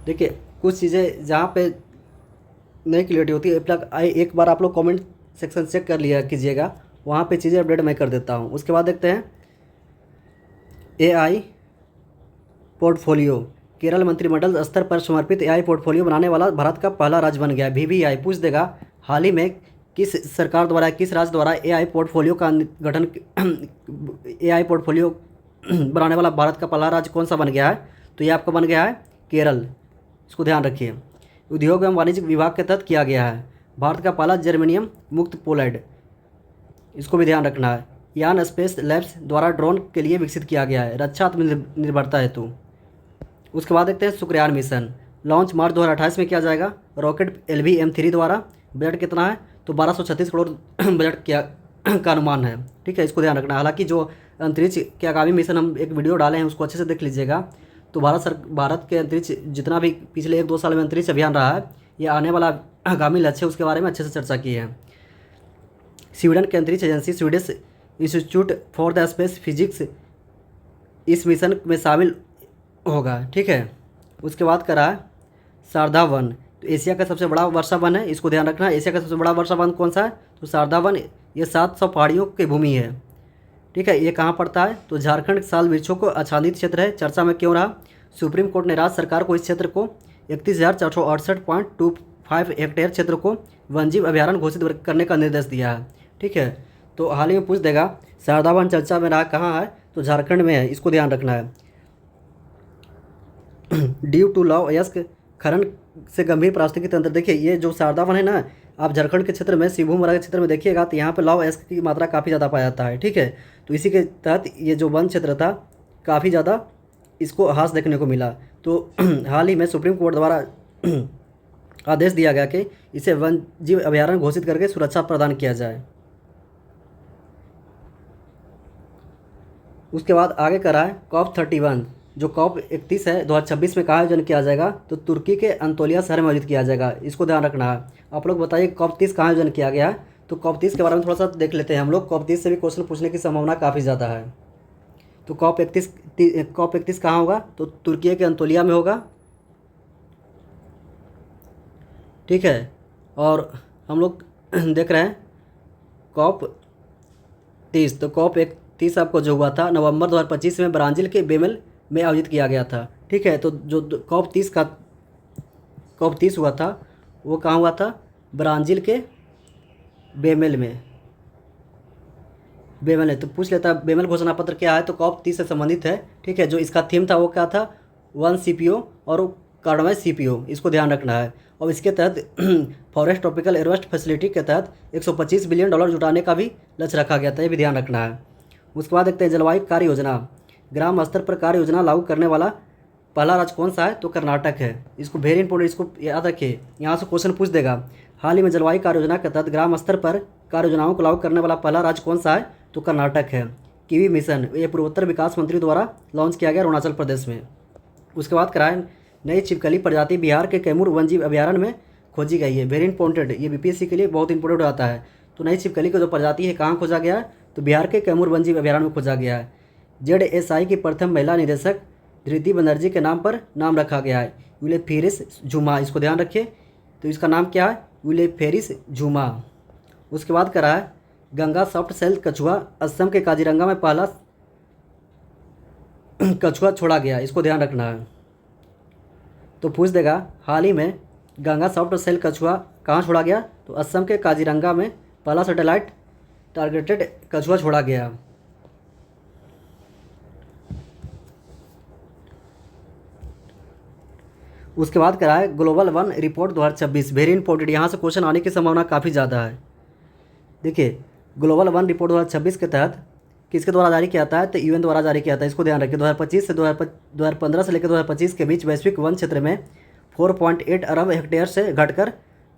देखिए कुछ चीज़ें जहाँ पे नहीं क्लियरिटी होती है, एक बार आप लोग कमेंट सेक्शन चेक कर लिया कीजिएगा, वहाँ पे चीज़ें अपडेट मैं कर देता हूँ। उसके बाद देखते हैं एआई पोर्टफोलियो, केरल मंत्रिमंडल स्तर पर समर्पित एआई पोर्टफोलियो बनाने वाला भारत का पहला राज्य बन गया। वीवीआई पूछ देगा हाल ही में किस सरकार द्वारा, किस राज्य द्वारा एआई पोर्टफोलियो का गठन एआई पोर्टफोलियो बनाने वाला भारत का पहला राज्य कौन सा बन गया है, तो ये आपका बन गया है केरल, इसको ध्यान रखिए। उद्योग एवं वाणिज्य विभाग के तहत किया गया है। भारत का पहला जर्मेनियम मुक्त पोलैंड, इसको भी ध्यान रखना है। यान स्पेस लैब्स द्वारा ड्रोन के लिए विकसित किया गया है, रक्षा आत्मनिर्भरता हेतु। उसके बाद देखते हैं शुक्रयान मिशन लॉन्च मार्च 2028 में किया जाएगा। रॉकेट LV-M3 द्वारा, बजट कितना है, तो 1236 करोड़ बजट किया का अनुमान है। ठीक है, इसको ध्यान रखना। हालांकि जो अंतरिक्ष के आगामी मिशन हम एक वीडियो डाले हैं उसको अच्छे से देख लीजिएगा। तो भारत के अंतरिक्ष जितना भी पिछले 1-2 साल में अंतरिक्ष अभियान रहा है, ये आने वाला आगामी लक्ष्य उसके बारे में अच्छे से चर्चा की है। स्वीडन के अंतरिक्ष agency Swedish institute for the space physics इस मिशन में शामिल होगा। ठीक है, उसके बाद करा है शारदा वन, तो एशिया का सबसे बड़ा वर्षा वन है, इसको ध्यान रखना। एशिया का सबसे बड़ा वर्षा वन कौन सा है, तो शारदा वन, ये 700 पहाड़ियों की भूमि है। ठीक है, ये कहाँ पड़ता है, तो झारखंड साल वृक्षों को आच्छादित क्षेत्र है, चर्चा में क्यों रहा। सुप्रीम कोर्ट ने राज्य सरकार को इस क्षेत्र को 31,468.25 हेक्टेयर क्षेत्र को वन्यजीव अभ्यारण्य घोषित करने का निर्देश दिया है। ठीक है, तो हाल ही में पूछ देगा शारदा वन चर्चा में रहा कहाँ है, तो झारखंड में है, इसको ध्यान रखना है। ड्यू टू लॉ अयस्क खनन से गंभीर पारिस्थितिकी तंत्र, देखिए ये जो शारदा वन है ना, आप झारखंड के क्षेत्र में सिवभूम के क्षेत्र में देखिएगा तो यहाँ पे लॉ अयस्क की मात्रा काफ़ी ज़्यादा पाया जाता है। ठीक है, तो इसी के तहत ये जो वन क्षेत्र था काफ़ी ज़्यादा इसको ह्रास देखने को मिला। तो हाल ही में सुप्रीम कोर्ट द्वारा आदेश दिया गया कि इसे वन जीव अभ्यारण्य घोषित करके सुरक्षा प्रदान किया जाए। उसके बाद आगे करा है COP31, जो COP31 है 2026 में कहाँ आयोजन किया जाएगा, तो तुर्की के अंतोलिया शहर में आयोजित किया जाएगा, इसको ध्यान रखना है। आप लोग बताइए COP30 कहाँ आयोजन किया गया है, तो COP30 के बारे में थोड़ा सा देख लेते हैं हम लोग। COP30 से भी क्वेश्चन पूछने की संभावना काफ़ी ज़्यादा है। तो COP31 कहाँ होगा, तो तुर्की के अंतोलिया में होगा। ठीक है, और हम लोग देख रहे हैं COP30, तो COP31 आपको जो हुआ था नवंबर 2025 में ब्राज़ील के बेमेल में आयोजित किया गया था। ठीक है, तो जो COP30 हुआ था वो कहाँ हुआ था, ब्राज़ील के बेमेल में। बेमेल है, तो पूछ लेता है बेमेल घोषणा पत्र क्या है, तो COP30 से संबंधित है। ठीक है, जो इसका थीम था वो क्या था, 1 CPO और कार्डोमाई CPO, इसको ध्यान रखना है। और इसके तहत फॉरेस्ट ट्रॉपिकल एरवेस्ट फैसिलिटी के तहत $125 बिलियन जुटाने का भी लक्ष्य रखा गया था, ये भी ध्यान रखना है। उसके बाद देखते हैं जलवायु कार्य योजना, ग्राम स्तर पर कार्य योजना लागू करने वाला पहला राज्य कौन सा है, तो कर्नाटक है। इसको वेरी इंपॉर्टेंट, इसको याद रखिए, यहाँ से क्वेश्चन पूछ देगा। हाल ही में जलवायु कार्य योजना के तहत ग्राम स्तर पर कार्य योजनाओं को लागू करने वाला पहला राज्य कौन सा है, तो कर्नाटक है। कीवी मिशन, ये पूर्वोत्तर विकास मंत्री द्वारा लॉन्च किया गया अरुणाचल प्रदेश में। उसके बाद कराएं नई छिपकली प्रजाति बिहार के कैमूर वन्यजीव अभयारण्य में खोजी गई है। वेरी इंपॉर्टेंट, ये बीपीएससी के लिए बहुत इंपॉर्टेंट आता है। तो नई छिपकली का जो प्रजाति है कहाँ खोजा गया है, तो बिहार के कैमूर वन्यजीव अभयारण्य में खोजा गया है। जेडएसआई की प्रथम महिला निदेशक धृति बनर्जी के नाम पर नाम रखा गया है, यूलेफेरिस झुमा, इसको ध्यान रखिए। तो इसका नाम क्या है, यूलेफेरिस झुमा। उसके बाद करा है गंगा सॉफ्ट सेल कछुआ असम के काजीरंगा में पहला कछुआ छोड़ा गया, इसको ध्यान रखना है। तो पूछ देगा हाल ही में गंगा सॉफ्ट सेल कछुआ कहाँ छोड़ा गया, तो असम के काजीरंगा में पहला सैटेलाइट टारगेटेड कछुआ छोड़ा गया। उसके बाद करा है global one report 2026, very important, यहाँ से क्वेश्चन आने की संभावना काफ़ी ज़्यादा है। देखिए ग्लोबल वन रिपोर्ट 2026 के तहत किसके द्वारा जारी किया जाता है, तो यूएन द्वारा जारी किया जाता है। इसको ध्यान रखिए 2015 से लेकर 2025 के बीच वैश्विक वन क्षेत्र में 4.8 अरब हेक्टेयर से घटकर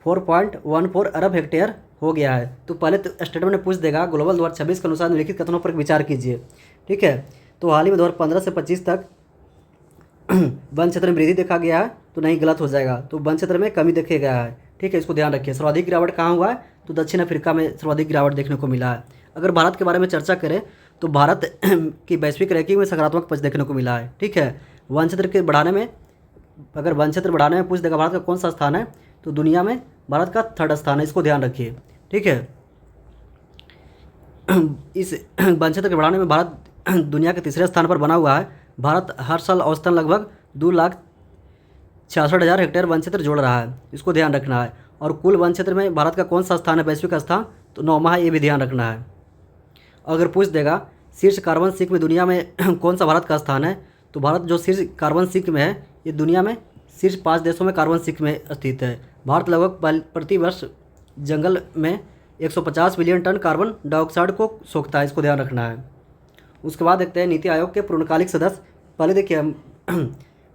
4.14 अरब हेक्टेयर हो गया है। तो पहले तो स्टेटमेंट में पूछ देगा ग्लोबल 2026 के अनुसार निम्नलिखित कथनों पर विचार कीजिए, ठीक है। तो हाल ही में 2015 से 25 तक वन क्षेत्र में वृद्धि देखा गया है, तो नहीं, गलत हो जाएगा। तो वन क्षेत्र में कमी देखा गया है, ठीक है, इसको ध्यान रखिए। सर्वाधिक गिरावट कहाँ हुआ है, तो दक्षिण अफ्रीका में सर्वाधिक गिरावट देखने को मिला है। अगर भारत के बारे में चर्चा करें तो भारत की वैश्विक रैंकिंग में सकारात्मक पक्ष देखने को मिला है, ठीक है। वन क्षेत्र के बढ़ाने में, अगर वन क्षेत्र बढ़ाने में पूछ देगा भारत का कौन सा स्थान है, तो दुनिया में भारत का 3rd स्थान है, इसको ध्यान रखिए, ठीक है। इस वन क्षेत्र के बढ़ाने में भारत दुनिया के 3रे स्थान पर बना हुआ है। भारत हर साल औसतन लगभग 2,66,000 हेक्टेयर वन क्षेत्र जोड़ रहा है, इसको ध्यान रखना है। और कुल वन क्षेत्र में भारत का कौन सा स्थान है, वैश्विक स्थान, तो 9वां है, ये भी ध्यान रखना है। अगर पूछ देगा शीर्ष कार्बन सिंक में दुनिया में कौन सा भारत का स्थान है, तो भारत जो शीर्ष कार्बन सिंक में है, ये दुनिया में शीर्ष 5 देशों में कार्बन सिंक में स्थित है। भारत लगभग प्रति वर्ष जंगल में 150 मिलियन टन कार्बन डाइऑक्साइड को सोखता है, इसको ध्यान रखना है। उसके बाद देखते हैं नीति आयोग के पूर्णकालिक सदस्य। पहले देखिए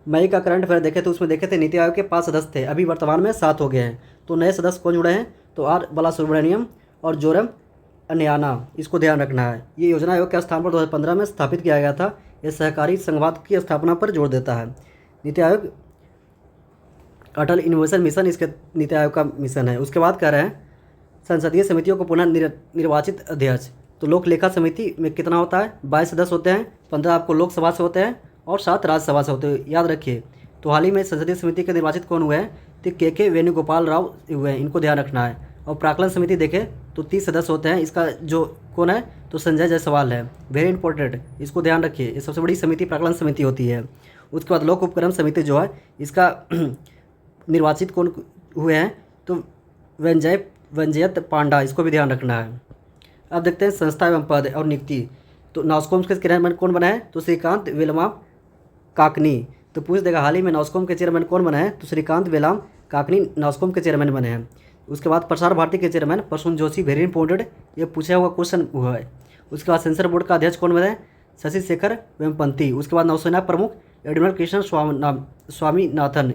मई का करंट अफेयर देखे तो उसमें देखे थे नीति आयोग के 5 सदस्य थे, अभी वर्तमान में 7 हो गए हैं। तो नए सदस्य कौन जुड़े हैं, तो आर बालासुब्रमण्यम और जोरम अन्याना, इसको ध्यान रखना है। ये योजना आयोग के स्थान पर 2015 में स्थापित किया गया था। यह सहकारी संघवाद की स्थापना पर जोर देता है। नीति आयोग अटल इनोवेशन मिशन इसके नीति आयोग का मिशन है। उसके बाद कह रहे हैं संसदीय समितियों को पुनः निर्वाचित अध्यक्ष। तो लोक लेखा समिति में कितना होता है, 22 सदस्य होते हैं, 15 आपको लोकसभा से होते हैं और 7 राज्यसभा से होते हैं, याद रखिए। तो हाल ही में संसदीय समिति के निर्वाचित कौन हुए हैं, तो के वेणुगोपाल राव हुए हैं, इनको ध्यान रखना है। और प्राक्कलन समिति देखें तो 30 सदस्य होते हैं, इसका जो कौन है, तो संजय जायसवाल है, वेरी इंपॉर्टेंट, इसको ध्यान रखिए। ये सबसे बड़ी समिति प्राक्कलन समिति होती है। उसके बाद लोक उपक्रम समिति जो है, इसका निर्वाचित कौन हुए हैं, तो वंजयत पांडा, इसको भी ध्यान रखना है। अब देखते हैं संस्था एवं पद और नियुक्ति। तो नॉस्कॉम के चेयरमैन कौन बना है, तो श्रीकांत वेलमा काकनी। तो पूछ देगा हाल ही में नॉस्कॉम के चेयरमैन कौन बना है, तो श्रीकांत वेलाम काकनी नॉस्कॉम के चेयरमैन बने हैं। उसके बाद प्रसार भारती के chairman Prasoon Joshi, very important, ये पूछा हुआ क्वेश्चन हुआ है। उसके बाद सेंसर बोर्ड का अध्यक्ष कौन बने हैं, शशि शेखर वेम्पति। उसके बाद नौसेना प्रमुख एडमिरल कृष्ण स्वामीनाथन,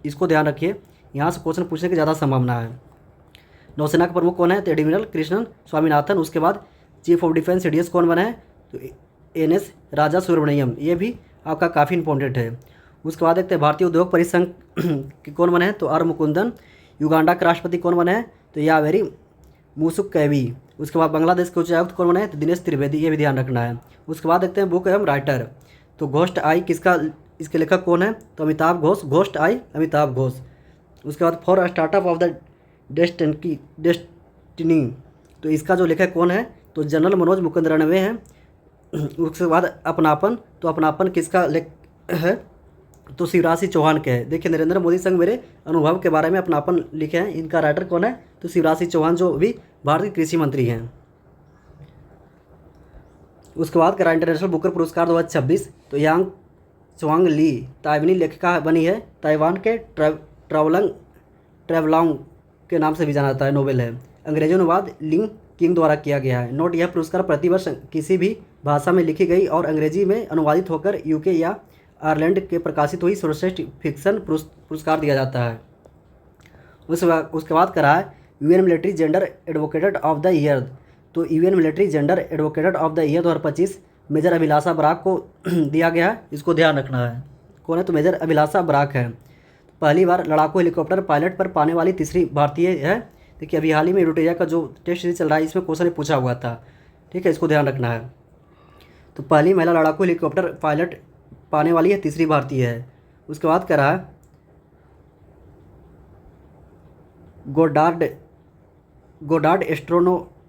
इसको ध्यान रखिए, यहाँ से क्वेश्चन पूछने की ज़्यादा संभावना है। नौसेना के प्रमुख कौन है, तो एडमिरल कृष्णन स्वामीनाथन। उसके बाद चीफ ऑफ डिफेंस सीडीएस कौन बना है, तो एनएस राजा सुब्रमण्यम, ये भी आपका काफ़ी इंपॉर्टेंट है। उसके बाद देखते हैं भारतीय उद्योग परिसंघ के कौन बने हैं, तो आर मुकुंदन। युगांडा के राष्ट्रपति कौन बने हैं, तो यावेरी मुसुकैवी। उसके बाद बांग्लादेश के उच्चायुक्त कौन बने हैं, तो दिनेश त्रिवेदी, ये भी ध्यान रखना है। उसके बाद देखते हैं बुक एवं राइटर। तो घोस्ट आई किसका, इसके लेखक कौन है, तो अमिताभ घोष, घोस्ट आई अमिताभ घोष। उसके बाद for startup of the destiny, तो इसका जो लेखक कौन है, तो जनरल मनोज मुकुंद रणवे हैं। उसके बाद अपनापन, तो अपनापन किसका लेख है, तो शिवराज सिंह चौहान के है। देखिए नरेंद्र मोदी संग मेरे अनुभव के बारे में अपनापन लिखे हैं, इनका राइटर कौन है, तो शिवराज सिंह चौहान, जो भी भारतीय कृषि मंत्री हैं। उसके बाद करा इंटरनेशनल बुकर पुरस्कार 2026, तो यांग च्वांग ली ताइवानी लेखिका बनी है, ताइवान के ट्रेवलॉन्ग के नाम से भी जाना जाता है, नोबेल है। अंग्रेजी अनुवाद लिंग किंग द्वारा किया गया है। नोट, यह पुरस्कार प्रतिवर्ष किसी भी भाषा में लिखी गई और अंग्रेजी में अनुवादित होकर यूके या आयरलैंड के प्रकाशित हुई सर्वश्रेष्ठ फिक्शन पुरस्कार दिया जाता है। उसके बाद करा है UN military gender advocate of the year तो UN military gender advocate of the year 2025 major Abhilasha Barak को दिया गया है, इसको ध्यान रखना है। कौन है? तो मेजर अभिलाषा बराक है। पहली बार लड़ाकू हेलीकॉप्टर पायलट पर पाने वाली तीसरी भारतीय है। देखिए अभी हाल ही में यूरोटेरिया का जो टेस्ट सीरीज चल रहा है इसमें क्वेश्चन पूछा हुआ था, ठीक है, इसको ध्यान रखना है। तो पहली महिला लड़ाकू हेलीकॉप्टर पायलट पाने वाली है, तीसरी भारतीय है। उसके बाद कह रहा है गोडार्ड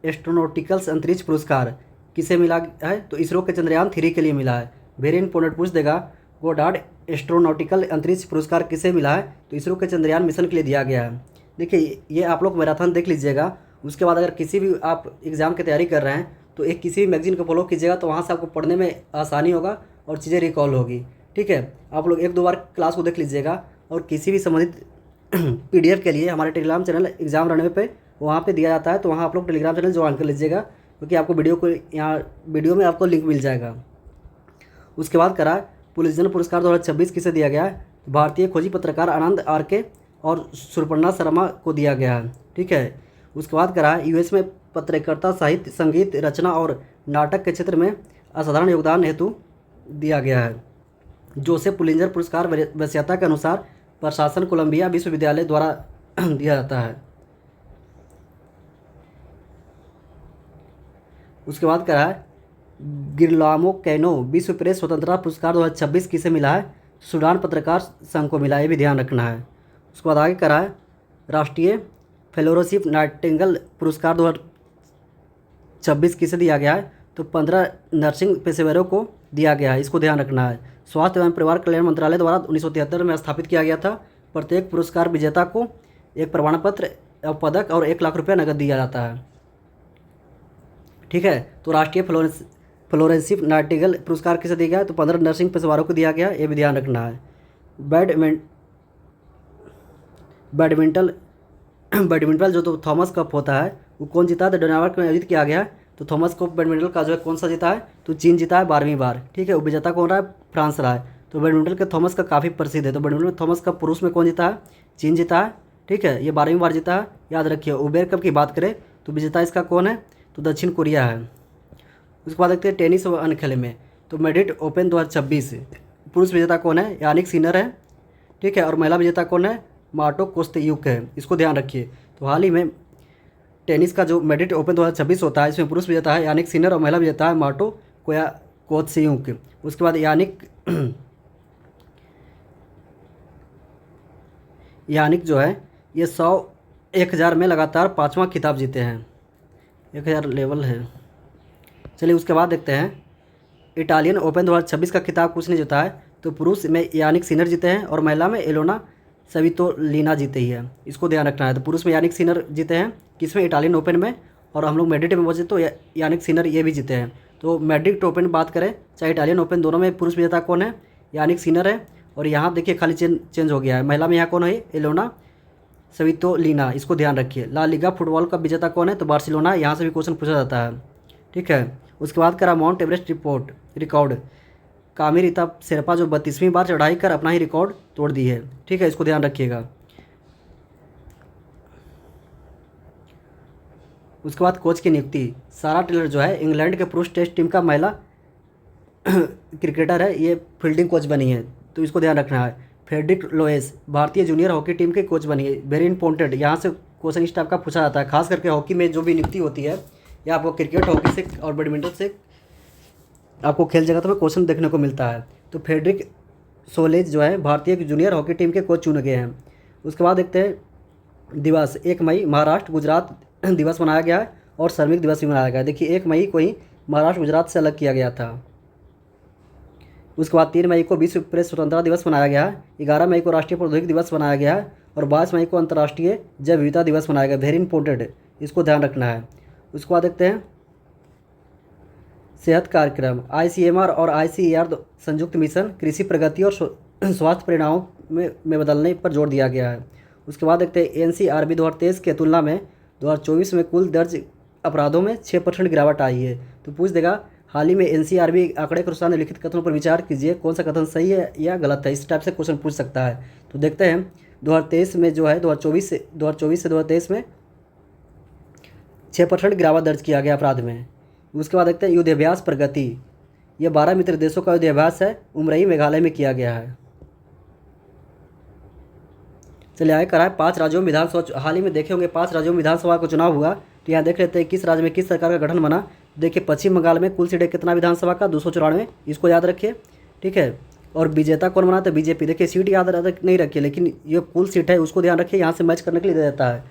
एस्ट्रोनॉटिकल्स अंतरिक्ष पुरस्कार किसे मिला है? तो इसरो के चंद्रयान 3 के लिए मिला है। वेरी इंपॉर्टेंट पूछ देगा, गोडार्ड एस्ट्रोनॉटिकल अंतरिक्ष पुरस्कार किसे मिला है? तो इसरो के चंद्रयान मिशन के लिए दिया गया है। देखिए ये आप लोग मैराथन देख लीजिएगा। उसके बाद अगर किसी भी आप एग्ज़ाम की तैयारी कर रहे हैं तो एक किसी भी मैगजीन को फॉलो कीजिएगा, तो वहाँ से आपको पढ़ने में आसानी होगा और चीज़ें रिकॉल होगी, ठीक है। आप लोग 1-2 बार क्लास को देख लीजिएगा और किसी भी संबंधित पीडीएफ के लिए हमारे टेलीग्राम चैनल एग्ज़ाम रनवे पे वहाँ पे दिया जाता है, तो वहाँ आप लोग टेलीग्राम चैनल ज्वाइन कर लीजिएगा, क्योंकि आपको वीडियो में आपको लिंक मिल जाएगा। उसके बाद करा पुलिसजन पुरस्कार 2026 किसे दिया गया है? भारतीय खोजी पत्रकार आनंद आर.के. और सुपर्णा शर्मा को दिया गया है, ठीक है। उसके बाद करा यूएस में पत्रकारिता, साहित्य, संगीत रचना और नाटक के क्षेत्र में असाधारण योगदान हेतु दिया गया है। जोसेफ पुलिंजर पुरस्कार वरीयता के अनुसार प्रशासन कोलंबिया विश्वविद्यालय द्वारा दिया जाता है। उसके बाद करा है गिरलामो कैनो विश्व प्रेस स्वतंत्रता पुरस्कार 2026 किसे मिला है? सूडान पत्रकार संघ को मिला है, ये भी ध्यान रखना है। उसके बाद आगे करा है राष्ट्रीय फेलोशिप नाइटिंगेल पुरस्कार 2026 किसे दिया गया है? तो 15 नर्सिंग पेशेवरों को दिया गया है, इसको ध्यान रखना है। स्वास्थ्य एवं परिवार कल्याण मंत्रालय द्वारा 1973 में स्थापित किया गया था। प्रत्येक पुरस्कार विजेता को एक प्रमाण पत्र, पदक और 1 लाख रुपया नकद दिया जाता है, ठीक है। तो राष्ट्रीय फ्लोरेंसिप नाइटिंगेल पुरस्कार किसे दिया गया? तो 15 नर्सिंग पेशेवरों को दिया गया, ये भी ध्यान रखना है। बैडमिंटन जो तो थॉमस कप होता है वो कौन जीता है? तो डेनमार्क में आयोजित किया गया है। तो थॉमस कप बैडमिंटन का जो है कौन सा जीता है? तो चीन जीता है 12वीं बार, ठीक है। विजेता कौन रहा है? फ्रांस रहा है। तो बैडमिंटन के थॉमस का काफ़ी प्रसिद्ध है। तो बैडमिंटन में थॉमस कप पुरुष में कौन जीता है? चीन जीता है, ठीक है, ये 12वीं बार जीता है, याद रखिए। उबेर कप की बात करें तो विजेता इसका कौन है? तो दक्षिण कोरिया है। उसके बाद देखते हैं टेनिस व अन्य खेल में। तो मैड्रिड ओपन 2026 पुरुष विजेता कौन है? यानिक सिनर है, ठीक है। और महिला विजेता कौन है? मार्टो कोस्तेयुक है, इसको ध्यान रखिए। तो हाल ही में टेनिस का जो मैड्रिड ओपन 2026 होता है इसमें पुरुष विजेता है यानिक सिनर और महिला विजेता है मार्टो कोस्तेयुक। उसके बाद यानिक जो है ये 100-1000 में लगातार 5वां खिताब जीते हैं, 1000 लेवल है। चलिए उसके बाद देखते हैं इटालियन ओपन 2026 का खिताब किसने जीता है? तो पुरुष में यानिक सिनर जीते हैं और महिला में एलोना सवितोलिना जीते ही है, इसको ध्यान रखना है। तो पुरुष में यानिक सिनर जीते हैं किसमें? इटालियन ओपन में। और हम लोग मैड्रिड में बचे तो यानिक सिनर ये भी जीते हैं। तो मैड्रिड ओपन बात करें चाहे इटालियन ओपन, दोनों में पुरुष विजेता कौन है? यानिक सिनर है। और यहाँ देखिए खाली चेंज हो गया है, महिला में यहाँ कौन है? एलोना सवितोलिना, इसको ध्यान रखिए। ला लीगा फुटबॉल का विजेता कौन है? तो बार्सिलोना, यहाँ से भी क्वेश्चन पूछा जाता है, ठीक है। उसके बाद करा माउंट एवरेस्ट रिकॉर्ड कामी रीता शेरपा जो 32वीं बार चढ़ाई कर अपना ही रिकॉर्ड तोड़ दी है, ठीक है, इसको ध्यान रखिएगा। उसके बाद कोच की नियुक्ति सारा टेलर जो है इंग्लैंड के पुरुष टेस्ट टीम का महिला क्रिकेटर है, ये फील्डिंग कोच बनी है, तो इसको ध्यान रखना है। फ्रेडरिक लोएस भारतीय जूनियर हॉकी टीम के कोच बनी है, वेरी इंपॉर्टेंट, यहाँ से क्वेश्चन इस टाइप का पूछा जाता है। खास करके हॉकी में जो भी नियुक्ति होती है या आपको क्रिकेट, हॉकी से और बैडमिंटन से आपको खेल जगत में क्वेश्चन देखने को मिलता है। तो फ्रेडरिक सोलेज जो है भारतीय जूनियर हॉकी टीम के कोच चुने गए हैं। उसके बाद देखते हैं दिवस 1 मई महाराष्ट्र गुजरात दिवस मनाया गया है और श्रमिक दिवस भी मनाया गया है। देखिए 1 मई को ही महाराष्ट्र गुजरात से अलग किया गया था। उसके बाद 3 मई को विश्व प्रेस स्वतंत्रता दिवस मनाया गया है। 11 मई को राष्ट्रीय प्रौद्योगिकी दिवस मनाया गया है और 22 मई को अंतर्राष्ट्रीय जैव विविधता दिवस मनाया गया। वेरी इंपॉर्टेंट, इसको ध्यान रखना है। उसके बाद देखते हैं सेहत कार्यक्रम ICMR और ICAR संयुक्त मिशन कृषि प्रगति और स्वास्थ्य परिणामों में बदलने पर जोर दिया गया है। उसके बाद देखते हैं NCRB 2023 के तुलना में 2024 में कुल दर्ज अपराधों में 6% गिरावट आई है। तो पूछ देगा हाल ही में NCRB आंकड़े के अनुसार निम्नलिखित कथनों पर विचार कीजिए, कौन सा कथन सही है या गलत है, इस टाइप से क्वेश्चन पूछ सकता है। तो देखते हैं 2023 में जो है 2024 से 2023 में 6% गिरावट दर्ज किया गया अपराध में। उसके बाद देखते हैं युद्धाभ्यास प्रगति। ये 12 मित्र देशों का युद्धाभ्यास है, उमरई मेघालय में किया गया है। चलिए आगे करा है 5 राज्यों में विधानसभा। हाल ही में देखे होंगे 5 राज्यों में विधानसभा का चुनाव हुआ, तो यहाँ देख लेते हैं किस राज्य में किस सरकार का गठन बना। देखिए पश्चिम बंगाल में कुल सीटें कितना विधानसभा का 294, इसको याद रखिए, ठीक है। और विजेता कौन बना? तो बीजेपी। देखिए सीट याद नहीं रखिए, लेकिन ये कुल सीट है उसको ध्यान रखिए, यहाँ से मैच करने के लिए दे देता है।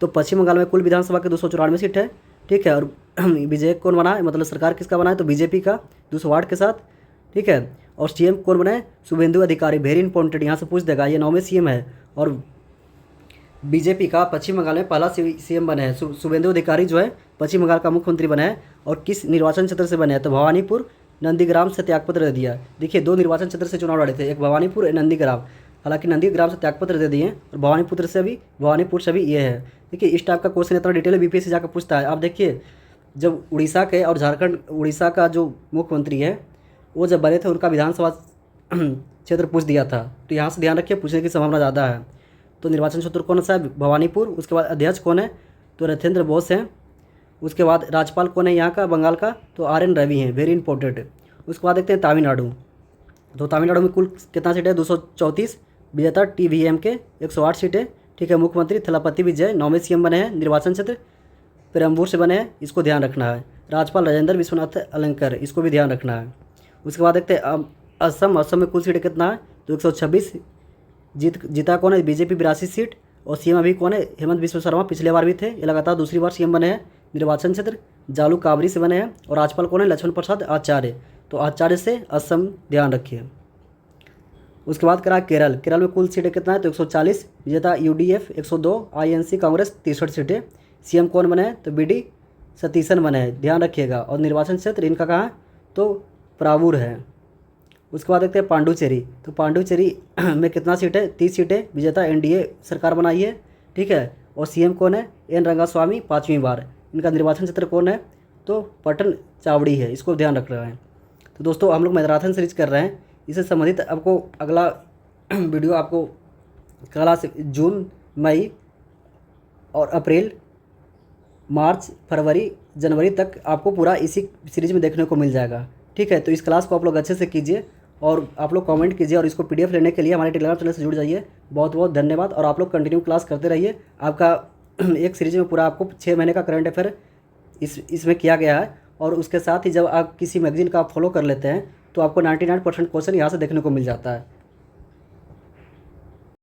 तो पश्चिम बंगाल में कुल विधानसभा के 294 सीट है, ठीक है। और विजय कौन बना है, मतलब सरकार किसका बना है? तो बीजेपी का 208 के साथ, ठीक है। और सीएम कौन बना है? शुभेंदु अधिकारी। वेरी इंपॉर्टेंट, यहाँ से पूछ देगा, ये 9वें सीएम है। और बीजेपी का पश्चिम बंगाल में पहला सीएम बने हैं। शुभेंदु अधिकारी जो है पश्चिम बंगाल का मुख्यमंत्री बने हैं। और किस निर्वाचन क्षेत्र से बने हैं? तो भवानीपुर नंदीग्राम से त्यागपत्र दे दिया। देखिए 2 निर्वाचन क्षेत्र से चुनाव लड़े थे, एक भवानीपुर एक नंदीग्राम। हालांकि नंदीग्राम से त्यागपत्र दे दिए और भवानीपुर से भी ये है। देखिए इस टाइप का क्वेश्चन इतना डिटेल बीपीएससी जाकर पूछता है। आप देखिए जब उड़ीसा के और उड़ीसा का जो मुख्यमंत्री है वो जब बने थे, उनका विधानसभा क्षेत्र पूछ दिया था, तो यहाँ से ध्यान रखिए पूछने की संभावना ज़्यादा है। तो निर्वाचन क्षेत्र कौन सा है? भवानीपुर। उसके बाद अध्यक्ष कौन है? तो रथेंद्र बोस हैं। उसके बाद राज्यपाल कौन है यहाँ का बंगाल का? तो RN रवि हैं, वेरी इंपॉर्टेंट। उसके बाद देखते हैं तमिलनाडु। तो तमिलनाडु में कुल कितना सीट है? 234। विजेता TVM के 108 सीटें, ठीक है। मुख्यमंत्री थलापति विजय 9वें सीएम बने हैं। निर्वाचन क्षेत्र पेरम्बूर से बने हैं, इसको ध्यान रखना है। राज्यपाल राजेंद्र विश्वनाथ अलंकर, इसको भी ध्यान रखना है। उसके बाद देखते हैं असम में कुल सीटें कितना है? तो 126। जीता कौन है? BJP 82 seat. और सीएम अभी कौन है? हेमंत बिस्वा शर्मा, पिछले बार भी थे, ये लगातार दूसरी बार सीएम बने हैं। निर्वाचन क्षेत्र जालू काबरी से बने हैं। और राज्यपाल कौन है? लक्ष्मण प्रसाद आचार्य। तो आचार्य से असम ध्यान रखिए। उसके बाद करा केरल में कुल सीटें कितना है? तो 140। विजेता UDF 102, INC कांग्रेस 63 सीटें। सीएम कौन बने हैं? तो BD सतीशन बने हैं, ध्यान रखिएगा। और निर्वाचन क्षेत्र इनका कहाँ है? तो परावूर है। उसके बाद देखते हैं पांडुचेरी। तो पांडुचेरी में कितना सीट है? 30 सीटें। विजेता NDA सरकार बनाई है, ठीक है। और सीएम कौन है? N रंगास्वामी 5वीं बार। इनका निर्वाचन क्षेत्र कौन है? तो पटन चावड़ी है, इसको ध्यान रख रहे हैं। तो दोस्तों हम लोग मैराथन सीरीज कर रहे हैं, इससे संबंधित आपको अगला वीडियो आपको क्लास जून, मई और अप्रैल, मार्च, फरवरी, जनवरी तक आपको पूरा इसी सीरीज में देखने को मिल जाएगा, ठीक है। तो इस क्लास को आप लोग अच्छे से कीजिए और आप लोग कमेंट कीजिए, और इसको PDF लेने के लिए हमारे टेलीग्राम चैनल से जुड़ जाइए। बहुत बहुत धन्यवाद। और आप लोग कंटिन्यू क्लास करते रहिए। आपका एक सीरीज में पूरा आपको 6 महीने का करंट अफेयर इसमें किया गया है। और उसके साथ ही जब आप किसी मैगजीन का आप फॉलो कर लेते हैं तो आपको 99% क्वेश्चन यहाँ से देखने को मिल जाता है।